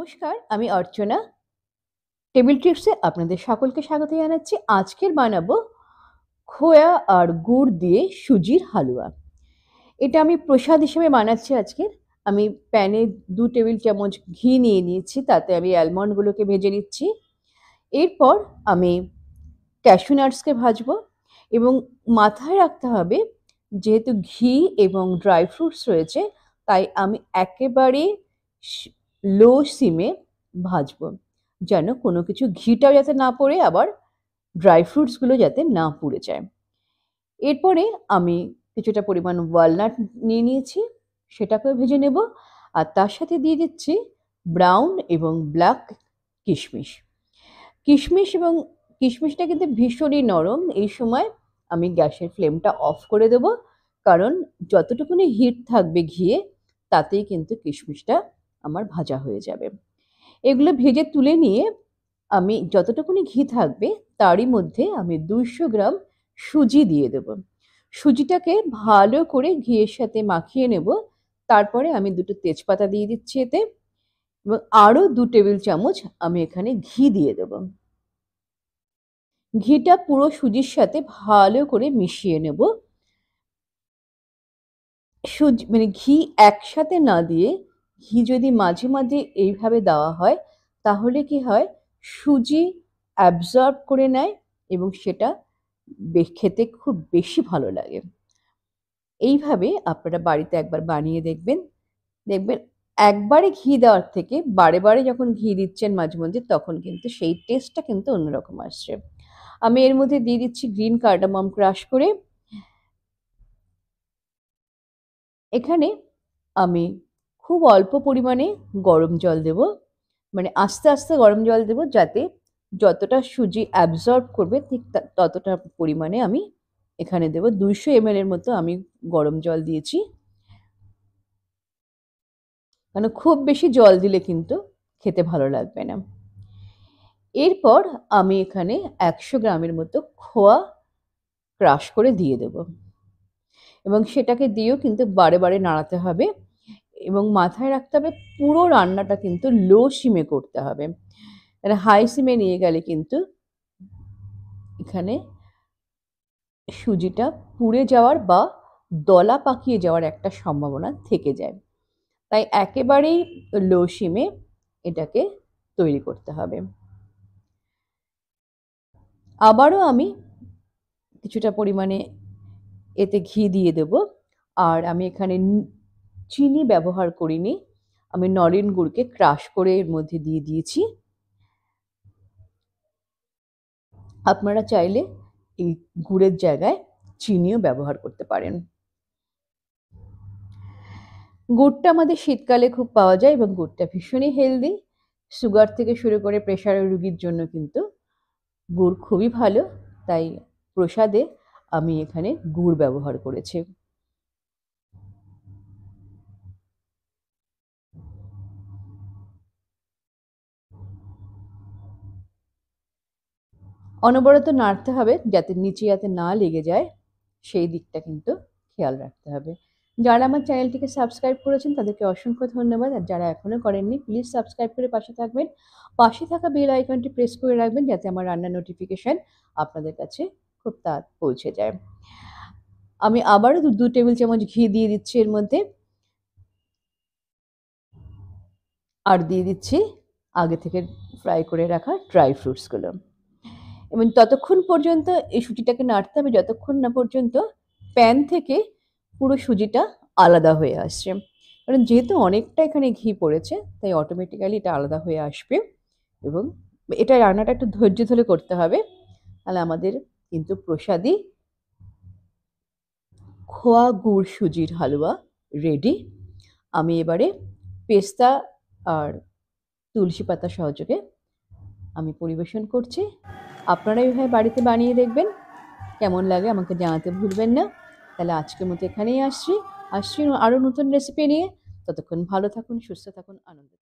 নমস্কার, আমি অর্চনা। টেবিল টিপসে আপনাদের সকলকে স্বাগত জানাচ্ছি। আজকের বানাবো খোয়া আর গুড় দিয়ে সুজির হালুয়া। এটা আমি প্রসাদ হিসেবে বানাচ্ছি আজকের। আমি প্যানে ২ টেবিল চামচ ঘি নিয়ে নিয়েছি, তাতে আমি অ্যালমন্ডগুলোকে ভেজে নিচ্ছি। এরপর আমি ক্যাশু নাটসকে ভাজবো এবং মাথায় রাখতে হবে, যেহেতু ঘি এবং ড্রাই ফ্রুটস রয়েছে, তাই আমি একেবারে লো সিমে ভাজবো, যেন কোনো কিছু ঘিটাও যাতে না পড়ে, আবার ড্রাই ফ্রুটসগুলো যাতে না পুড়ে যায়। এরপরে আমি কিছুটা পরিমাণ ওয়ালনাট নিয়ে নিয়েছি, সেটাকেও ভেজে নেব। আর তার সাথে দিয়ে দিচ্ছি ব্রাউন এবং ব্ল্যাক কিশমিশ। এবং কিশমিশটা কিন্তু ভীষণই নরম। এই সময় আমি গ্যাসের ফ্লেমটা অফ করে দেব, কারণ যতটুকুনি হিট থাকবে ঘিয়ে, তাতেই কিন্তু কিশমিশটা আমার ভাজা হয়ে যাবে। এগুলো ভেজে তুলে নিয়ে আমি যতটুকুনি ঘি থাকবে তারই মধ্যে আমি 200 গ্রাম সুজি দিয়ে দেব। সুজিটাকে ভালো করে ঘিয়ের সাথে মাখিয়ে নেব। তারপরে আমি 2টো তেজপাতা দিয়ে দিচ্ছি এতে, এবং আরও 2 টেবিল চামচ আমি এখানে ঘি দিয়ে দেব। ঘিটা পুরো সুজির সাথে ভালো করে মিশিয়ে নেব। মানে ঘি একসাথে না দিয়ে, ঘি যদি মাঝে মাঝে এইভাবে দেওয়া হয়, তাহলে কি হয়, সুজি অ্যাবজর্ব করে নেয় এবং সেটা খেতে খুব বেশি ভালো লাগে। এইভাবে আপনারা বাড়িতে একবার বানিয়ে দেখবেন। দেখবেন একবারে ঘি দেওয়ার থেকে বারে বারে যখন ঘি দিচ্ছেন মাঝে মধ্যে, তখন কিন্তু সেই টেস্টটা কিন্তু অন্যরকম আসছে। আমি এর মধ্যে দিয়ে দিচ্ছি গ্রিন কার্ডামম ক্রাশ করে। এখানে আমি খুব অল্প পরিমাণে গরম জল দেব, মানে আস্তে আস্তে গরম জল দেব, যাতে যতটা সুজি অ্যাবজর্ব করবে ঠিক ততটা পরিমাণে আমি এখানে দেব। 200 ml এর মতো আমি গরম জল দিয়েছি, কারণ খুব বেশি জল দিলে কিন্তু খেতে ভালো লাগবে না। এরপর আমি এখানে 100 গ্রামের মতো খোয়া ক্রাশ করে দিয়ে দেব, এবং সেটাকে দিয়েও কিন্তু বারে বারে নাড়াতে হবে। এবং মাথায় রাখতে হবে, পুরো রান্নাটা কিন্তু লো সিমে করতে হবে। হাই সিমে নিয়ে গেলে কিন্তু এখানে সুজিটা পুড়ে যাওয়ার বা দলা পাকিয়ে যাওয়ার একটা সম্ভাবনা থেকে যায়। তাই একেবারেই লো সিমে এটাকে তৈরি করতে হবে। আবারও আমি কিছুটা পরিমাণে এতে ঘি দিয়ে দেব। আর আমি এখানে চিনি ব্যবহার করিনি, আমি নলেন গুড়কে ক্রাশ করে এর মধ্যে দিয়ে দিয়েছি। আপনারা চাইলে এই গুড়ের জায়গায় চিনিও ব্যবহার করতে পারেন। গুড়টা আমাদের শীতকালে খুব পাওয়া যায় এবং গুড়টা ভীষণই হেলদি। সুগার থেকে শুরু করে প্রেশারের রোগীর জন্য কিন্তু গুড় খুবই ভালো। তাই প্রসাদে আমি এখানে গুড় ব্যবহার করেছি। অনবরত নাড়তে হবে, যাতে নিচে যাতে না লেগে যায়, সেই দিকটা কিন্তু খেয়াল রাখতে হবে। যারা আমার চ্যানেলটিকে সাবস্ক্রাইব করেছেন তাদেরকে অসংখ্য ধন্যবাদ, আর যারা এখনো করেননি প্লিজ সাবস্ক্রাইব করে পাশে থাকবেন। পাশে থাকা বেল আইকনটি প্রেস করে রাখবেন, যাতে আমার রান্নার নোটিফিকেশন আপনাদের কাছে খুব তাড়াতাড়ি পৌঁছে যায়। আমি আবারও 2 টেবিল চামচ ঘি দিয়ে দিচ্ছি এর মধ্যে, আর দিয়ে দিচ্ছি আগে থেকে ফ্রাই করে রাখা ড্রাই ফ্রুটসগুলো। এবং ততক্ষণ পর্যন্ত এই সুজিটাকে নাড়তে হবে যতক্ষণ না পর্যন্ত প্যান থেকে পুরো সুজিটা আলাদা হয়ে আসছে। কারণ যেহেতু অনেকটা এখানে ঘি পড়েছে, তাই অটোমেটিক্যালি এটা আলাদা হয়ে আসবে। এবং এটা রান্নাটা একটু ধৈর্য ধরে করতে হবে, তাহলে আমাদের কিন্তু প্রসাদী খোয়া গুড় সুজির হালুয়া রেডি। আমি এবারে পেস্তা আর তুলসী পাতা সহযোগে আমি পরিবেশন করছি। আপনারা এইভাবে বাড়িতে বানিয়ে দেখবেন, কেমন লাগে আমাকে জানাতে ভুলবেন না। তাহলে আজকের মতো এখানেই আসছি আরও নতুন রেসিপি নিয়ে। ততক্ষণ ভালো থাকুন, সুস্থ থাকুন, আনন্দ থাকুন।